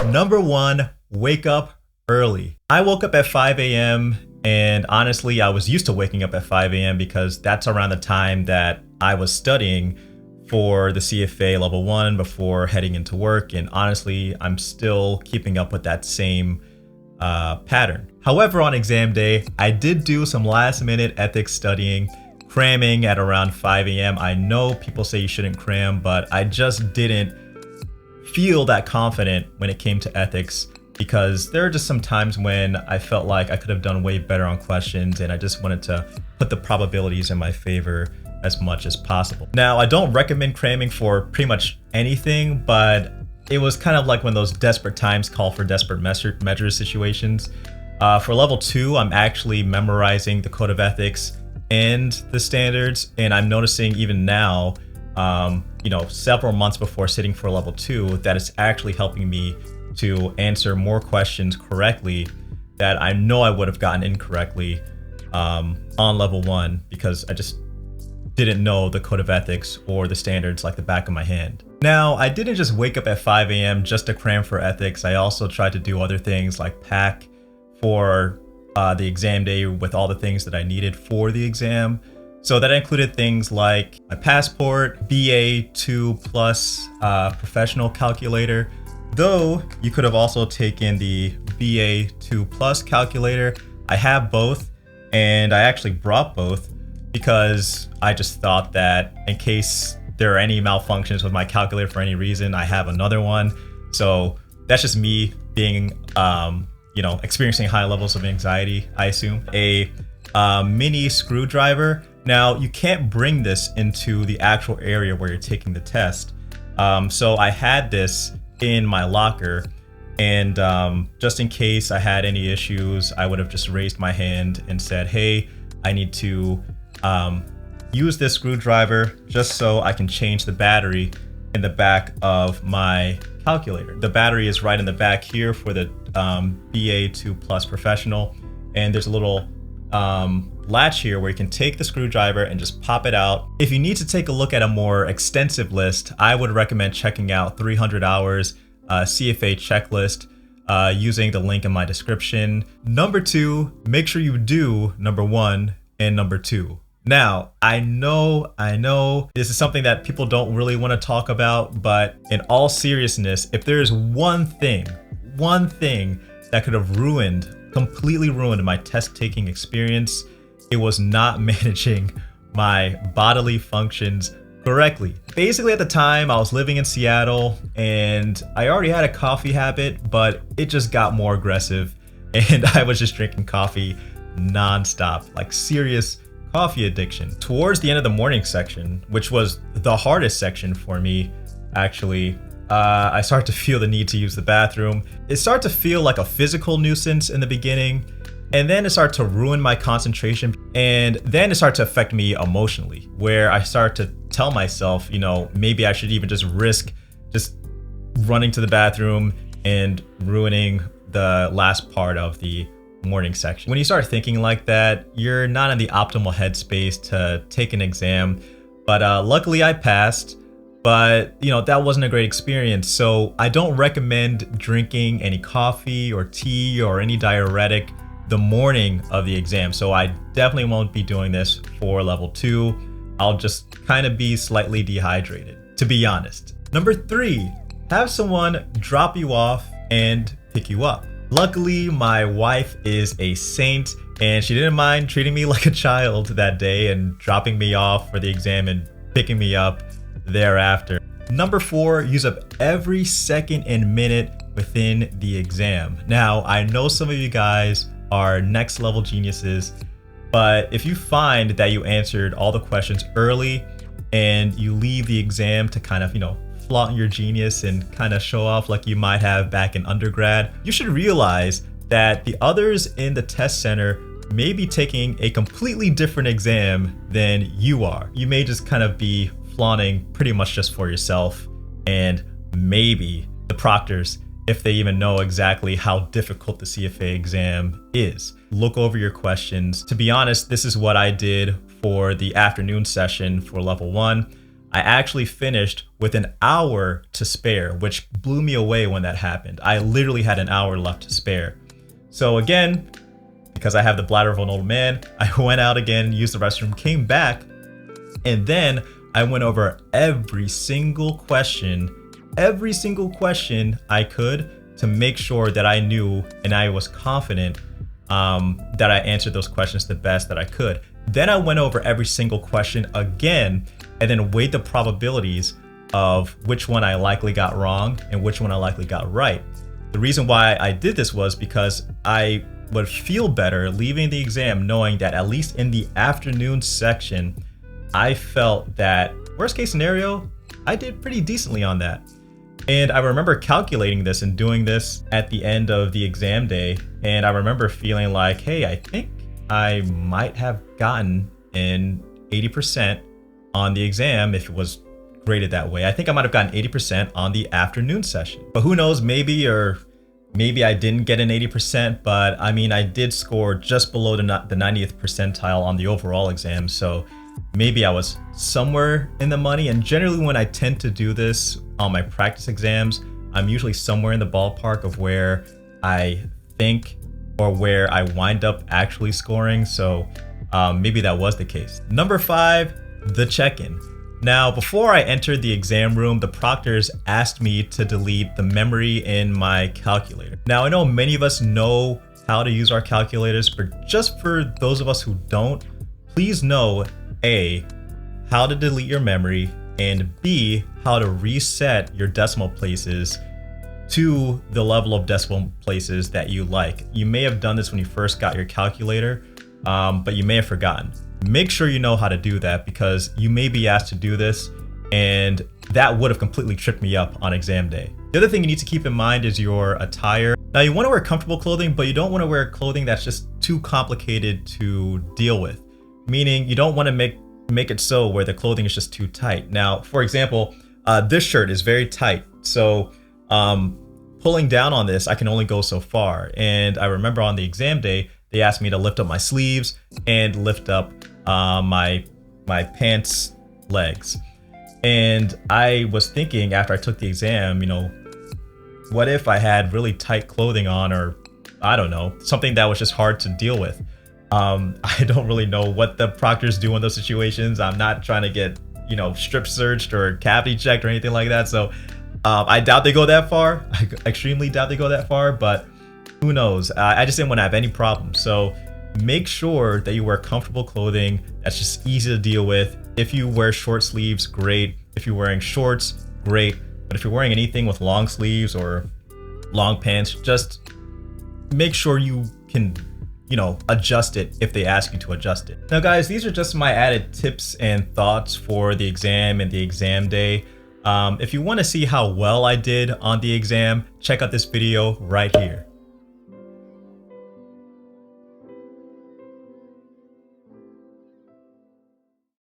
Number one, wake up early. I woke up at 5 a.m. and honestly, I was used to waking up at 5 a.m. because that's around the time that I was studying for the CFA level 1 before heading into work. And honestly, I'm still keeping up with that same pattern. However, on exam day, I did do some last minute ethics studying, cramming at around 5 a.m. I know people say you shouldn't cram, but I just didn't feel that confident when it came to ethics because there are just some times when I felt like I could have done way better on questions and I just wanted to put the probabilities in my favor as much as possible. Now, I don't recommend cramming for pretty much anything, but it was kind of like when those desperate times call for desperate measures situations. For level 2, I'm actually memorizing the code of ethics and the standards, and I'm noticing even now, several months before sitting for level 2, that it's actually helping me to answer more questions correctly that I know I would have gotten incorrectly on level 1 because I just didn't know the code of ethics or the standards like the back of my hand. Now, I didn't just wake up at 5 a.m. just to cram for ethics. I also tried to do other things like pack for the exam day with all the things that I needed for the exam. So that included things like my passport, BA2 plus professional calculator. Though you could have also taken the BA2 plus calculator. I have both, and I actually brought both because I just thought that in case there are any malfunctions with my calculator for any reason, I have another one. So that's just me being, experiencing high levels of anxiety, I assume. A mini screwdriver. Now, you can't bring this into the actual area where you're taking the test. So I had this in my locker, and just in case I had any issues, I would have just raised my hand and said, hey, I need to use this screwdriver just so I can change the battery in the back of my calculator. The battery is right in the back here for the BA2 Plus Professional, and there's a little latch here where you can take the screwdriver and just pop it out. If you need to take a look at a more extensive list, I would recommend checking out 300 Hours CFA checklist using the link in my description. Number 2, make sure you do number 1 and number 2. Now, I know this is something that people don't really want to talk about, but in all seriousness, if there's one thing that could have completely ruined my test taking experience, it was not managing my bodily functions correctly. Basically, at the time, I was living in Seattle and I already had a coffee habit, but it just got more aggressive and I was just drinking coffee nonstop, like serious coffee addiction. Towards the end of the morning section, which was the hardest section for me, actually, I started to feel the need to use the bathroom. It started to feel like a physical nuisance in the beginning, and then it started to ruin my concentration, and then it started to affect me emotionally, where I started to tell myself, maybe I should even just risk just running to the bathroom and ruining the last part of the morning section. When you start thinking like that, you're not in the optimal headspace to take an exam. But luckily I passed, but that wasn't a great experience. So I don't recommend drinking any coffee or tea or any diuretic the morning of the exam. So I definitely won't be doing this for level 2. I'll just kind of be slightly dehydrated, to be honest. Number 3, have someone drop you off and pick you up. Luckily, my wife is a saint and she didn't mind treating me like a child that day and dropping me off for the exam and picking me up thereafter. Number 4, use up every second and minute within the exam. Now, I know some of you guys are next level geniuses, but if you find that you answered all the questions early and you leave the exam to kind of, flaunt your genius and kind of show off like you might have back in undergrad, you should realize that the others in the test center may be taking a completely different exam than you are. You may just kind of be flaunting pretty much just for yourself, and maybe the proctors, if they even know exactly how difficult the CFA exam is. Look over your questions. To be honest, this is what I did for the afternoon session for level 1. I actually finished with an hour to spare, which blew me away when that happened. I literally had an hour left to spare. So again, because I have the bladder of an old man, I went out again, used the restroom, came back, and then I went over every single question I could to make sure that I knew and I was confident that I answered those questions the best that I could. Then I went over every single question again and then weighed the probabilities of which one I likely got wrong and which one I likely got right. The reason why I did this was because I would feel better leaving the exam knowing that at least in the afternoon section, I felt that worst case scenario, I did pretty decently on that. And I remember calculating this and doing this at the end of the exam day. And I remember feeling like, hey, I think I might have gotten an 80% on the exam if it was graded that way. I think I might have gotten 80% on the afternoon session. But who knows, maybe I didn't get an 80%, but I mean, I did score just below the 90th percentile on the overall exam. So maybe I was somewhere in the money. And generally when I tend to do this on my practice exams, I'm usually somewhere in the ballpark of where I think or where I wind up actually scoring. So maybe that was the case. Number 5, the check-in. Now, before I entered the exam room, the proctors asked me to delete the memory in my calculator. Now, I know many of us know how to use our calculators, but just for those of us who don't, please know A, how to delete your memory, and B, how to reset your decimal places to the level of decimal places that you like. You may have done this when you first got your calculator, but you may have forgotten. Make sure you know how to do that because you may be asked to do this and that would have completely tripped me up on exam day. The other thing you need to keep in mind is your attire. Now you want to wear comfortable clothing, but you don't want to wear clothing that's just too complicated to deal with. Meaning you don't want to make it so where the clothing is just too tight. Now, for example, this shirt is very tight. So pulling down on this, I can only go so far. And I remember on the exam day, they asked me to lift up my sleeves and lift up my pants legs. And I was thinking after I took the exam, what if I had really tight clothing on, or I don't know, something that was just hard to deal with. I don't really know what the proctors do in those situations. I'm not trying to get, strip searched or cavity checked or anything like that. So I doubt they go that far. I extremely doubt they go that far, but who knows? I just didn't want to have any problems. So make sure that you wear comfortable clothing that's just easy to deal with. If you wear short sleeves, great. If you're wearing shorts, great. But if you're wearing anything with long sleeves or long pants, just make sure you can, adjust it if they ask you to adjust it. Now guys, these are just my added tips and thoughts for the exam and the exam day. If you want to see how well I did on the exam, check out this video right here.